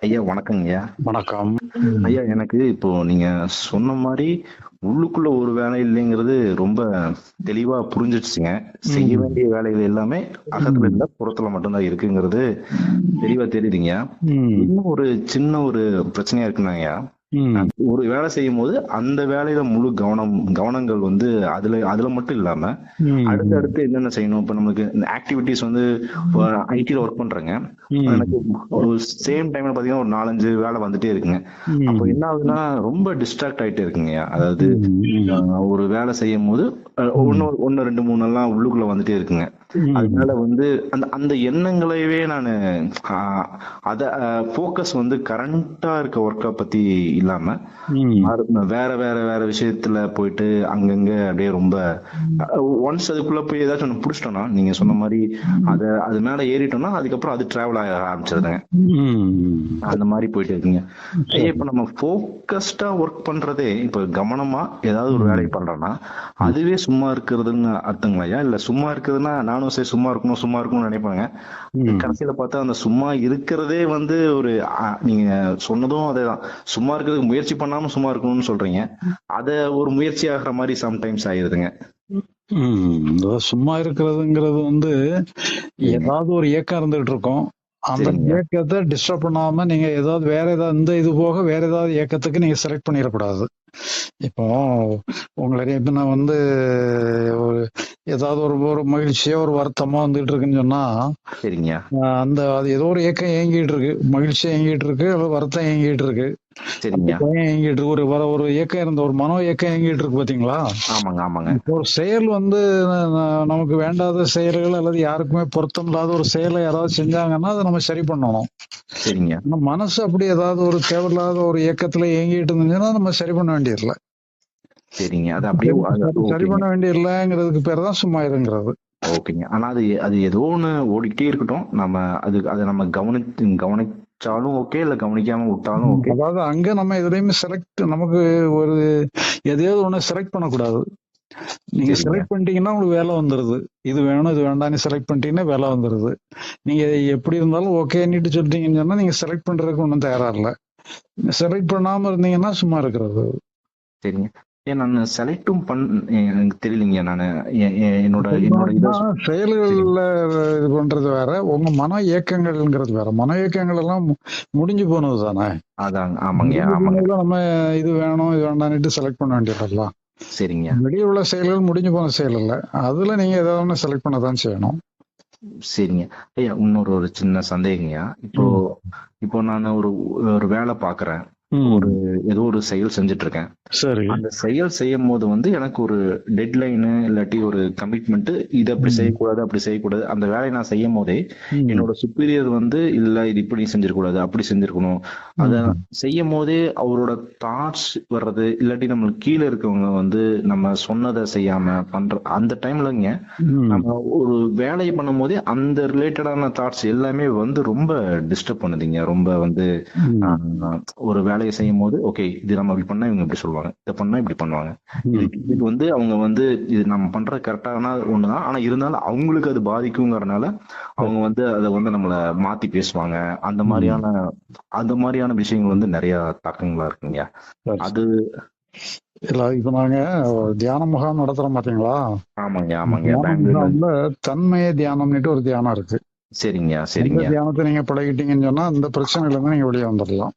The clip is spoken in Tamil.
ஐயா வணக்கங்கய்யா. வணக்கம். ஐயா எனக்கு இப்போ நீங்க சொன்ன மாரி உள்ளுக்குள்ள ஒரு வேலை இல்லைங்கிறது ரொம்ப தெளிவா புரிஞ்சிடுச்சுங்க. செய்ய ம். வேண்டிய வேலைகள் எல்லாமே அகத்துல ம். இல்ல, புறத்துல மட்டும்தான் இருக்குங்கிறது தெளிவா தெரியுதுங்கய்யா. ம். இன்னும் ஒரு சின்ன ஒரு பிரச்சனையா இருக்குன்னாங்கய்யா, ம். ஒரு வேலை செய்யும்போது அந்த வேலையில முழு கவனங்கள் வந்து அதுல அதுல மட்டும் இல்லாம, ம். அடுத்து என்னென்ன செய்யணும்? இப்ப நமக்கு இந்த ஆக்டிவிட்டீஸ் வந்து இப்ப ஐடில ஒர்க் பண்றேங்க. எனக்கு ம். ஒரு சேம் டைம்ல பாத்தீங்கன்னா ஒரு 4, 5 வேலை வந்துட்டே இருக்குங்க. அப்போ ம். என்ன ஆகுதுன்னா, ரொம்ப டிஸ்ட்ராக்ட் ஆயிட்டே இருக்குங்கய்யா. அதாவது ம். ஒரு வேலை செய்யும்போது ம். 1, 2, 3 எல்லாம் உள்ளுக்குள்ள வந்துட்டே இருக்குங்க. அதனால ம். வந்து அந்த அந்த எண்ணங்களையவே நானு அ அத ஃபோக்கஸ் வந்து கரண்ட்டா இருக்க ஒர்க்க பத்தி இல்லாம, ம். வேற வேற வேற விஷயத்துல போயிட்டு அங்கங்க அப்படியே ரொம்ப ஒன்ஸ் அதுக்குள்ள போய் ஏதாச்சும் ஒண்ணு புடிச்சிட்டோம்னா, நீங்க சொன்ன மாரி அது மேல ஏறிட்டோம்னா, அதுக்கப்புறம் அது டிராவல் ஆக ஆரம்பிச்சுருதுங்க. ம். அந்த மாரி போயிட்டு இருக்குங்க. ஐயா சரி. இப்ப நம்ம ஃபோக்கஸ்டா ஒர்க் பண்றதே, இப்ப கவனமா ஏதாவது ஒரு வேலைய ம். பண்றோம்னா, ம். அதுவே சும்மா இருக்கிறதுன்னு அர்த்தங்களாய்யா? இல்ல சும்மா இருக்கிறதுன்னா, நானும் சரி சும்மா இருக்கணும்னு நெனைப்பேங்க. ம். கடைசியில பார்த்தா அந்த சும்மா இருக்கிறதே வந்து ஒரு நீங்க சொன்னதும் அதேதான். சும்மா இருக்கிறதுக்கு முயற்சி பண்ணாம சும்மா இருக்கணும்னு சொல்றீங்க. அத ஒரு முயற்சி ஆகுற மாரி சம்டைம்ஸ் ஆயிருதுங்க. அதாவது சும்மா இருக்கிறதுங்கிறது சரிங்க. ஏதாவது ஒரு இயக்கம் இருந்துகிட்டு இருக்கும். அந்த சரிங்கய்யா. இயக்கத்த டிஸ்டர்ப் பண்ணாம நீங்க ஏதாவது வேற ஏதாவது இந்த இது போக வேற ஏதாவது இயக்கத்துக்கு நீங்க செலக்ட் பண்ணிறக்கூடாது. இப்போ உங்களுக்கு இப்ப நான் ஒரு ஏதாவது ஒரு ஒரு மகிழ்ச்சியோ, ஒரு வருத்தமோ வந்துட்டு இருக்குன்னு சொன்னா, சரிங்கய்யா. அது ஏதோ ஒரு ஏக்கம் இயங்கிட்டு இருக்கு. மகிழ்ச்சி இயங்கிட்டு இருக்கு, அல்லது வருத்தம் இயங்கிட்டு இருக்கு. அல்லது சரிங்கய்யா. பயம் இயங்கிட்டு இருக்கு. ஒரு ஏக்கம் ஒரு மனோ ஏக்கம் இயங்கிட்டு இருக்கு பாத்தீங்களா? ஆமாங்க, ஆமாங்க. இப்போ ஒரு செயல் நமக்கு வேண்டாத செயல்கள் அல்லது யாருக்குமே பொருத்தமில்லாத ஒரு செயலை யாராவது செஞ்சாங்கன்னா, அதை நம்ம சரி பண்ணணும். சரிங்க. ஆனா மனசு அப்படி ஏதாவது ஒரு தேவையில்லாத ஒரு இயக்கத்துல இயங்கிட்டு இருந்துச்சுன்னா, நம்ம சரி பண்ண வேண்டியதில்ல. சரிங்க. அது அப்படியே சரி சரி ஓகேங்க. பண்ண வேண்டியதில்லங்கிறதுக்கு பேர் தான் சும்மா இருங்கிறது. ஓகேங்க. ஆனா அது அது ஏதோ ஒண்ணு ஓடிக்கிட்டே இருக்கட்டும். அத நம்ம கவனிச்சாலும் ஓகே, இல்ல கவனிக்காம விட்டாலும் ஓகே. அதாவது அங்க நம்ம எதுலயுமே நமக்கு ஒரு எதையாவது ஒண்ணு செலக்ட் பண்ணக்கூடாது. நீங்க சரிங்க. செலக்ட் பண்ணிட்டீங்கன்னா உங்களுக்கு வேலை வந்துருது. இது வேணும், இது வேண்டாம்னு செலக்ட் பண்ணிட்டீங்கன்னா வேலை வந்துருது. நீங்க எப்படி இருந்தாலும் ஓகேன்னுட்டு சொல்லிட்டீங்கன்னு சொன்னா, நீங்க செலக்ட் பண்றதுக்கு ஒண்ணும் தயாரா இல்ல. செலக்ட் பண்ணாம இருந்தீங்கன்னா சும்மா இருக்கிறது. சரிங்க. ஏன் நானு செலக்டும் எனக்கு தெரியலீங்க. நானு என்னோட என்னோட சொல்றோம்னா, சரிங்க. செயல்கள்ல இது பண்றது வேற. உங்க மன இயக்கங்கள்ங்கிறது வேற. மன இயக்கங்கள் எல்லாம் முடிஞ்சு போனது தானே. அதாங்க. ஆமாங்கய்யா, முடிஞ்சு ஆமாங்க. போனதுல நம்ம இது வேணும், இது வேண்டாம்னுட்டு செலக்ட் பண்ண வேண்டியதில்ல. சரிங்க. வெளியே உள்ள செயல்கள் முடிஞ்சு போன செயல் இல்ல. அதுல நீங்க ஏதாவது ஒண்ணு செலக்ட் பண்ண தான் செய்யணும். சரிங்க. ஐயா ஒரு சின்ன சந்தேகங்கய்யா. இப்போ ம். இப்போ நானு ஒரு ஒரு வேலை பார்க்குறேன். ஒரு ம். ஏதோ ஒரு செயல் செஞ்சுட்டு இருக்கேன். சரி. அந்த செயல் செய்யும்போது வந்து எனக்கு ஒரு டெட்லைனு இல்லாட்டி ஒரு கமிட்மெண்ட் இத அப்படி ம். செய்யக்கூடாது, அப்படி செய்யக்கூடாது. அந்த வேலைய நான் செய்யும்போதே, ம். என்னோட சுப்பீரியர் வந்து இல்ல இது இப்படி செஞ்சிருக்கக்கூடாது, அப்படி செஞ்சிருக்கணும். அத ம். செய்யும்போதே அவரோட தாட்ஸ் வர்றது, இல்லாட்டி நம்மளுக்கு கீழ இருக்கவங்க வந்து நம்ம சொன்னத செய்யாம அந்த டைம்லங்க ம். நம்ம ஒரு வேலைய பண்ணும்போதே அந்த ரிலேட்டடான தாட்ஸ் எல்லாமே வந்து ரொம்ப டிஸ்டர்ப் பண்ணுதுங்க. ரொம்ப வந்து ஆ ம். ஒரு வேலைய செய்யும்போது, ஓகே இது நம்ம இப்படி பண்ணா இவங்க இப்படி சொல்லுவாங்க. இத பண்ணா இப்படி பண்ணுவாங்க. ம். இதுக்கு வந்து அவங்க வந்து இது நம்ம பண்றது கரெக்ட்டான ஒண்ணுதான். ஆனா இருந்தாலும் அவங்களுக்கு அது பாதிக்குங்கிறனால, சரி. அவங்க வந்து அத வந்து நம்மள மாத்தி பேசுவாங்க. ம். அந்த மாரியான விஷயங்கள் வந்து நெறைய தாக்கங்களா இருக்குங்கய்யா. சரி, அது சரி. இல்ல இப்ப நாங்க தியான முகாம் நடத்துறோம் பாத்தீங்களா? ஆமாங்க, ஆமாங்க. தியான பெங்களூர்ல முகாம்ல தன்மய தியானம்னுட்டு ஒரு தியானம் இருக்கு. சரிங்கய்யா, அந்த சரிங்க. தியானத்தை நீங்க பழகிட்டீங்கன்னு சொன்னா, அந்த பிரச்சனையில இருந்து நீங்க வெளியே வந்துடலாம்.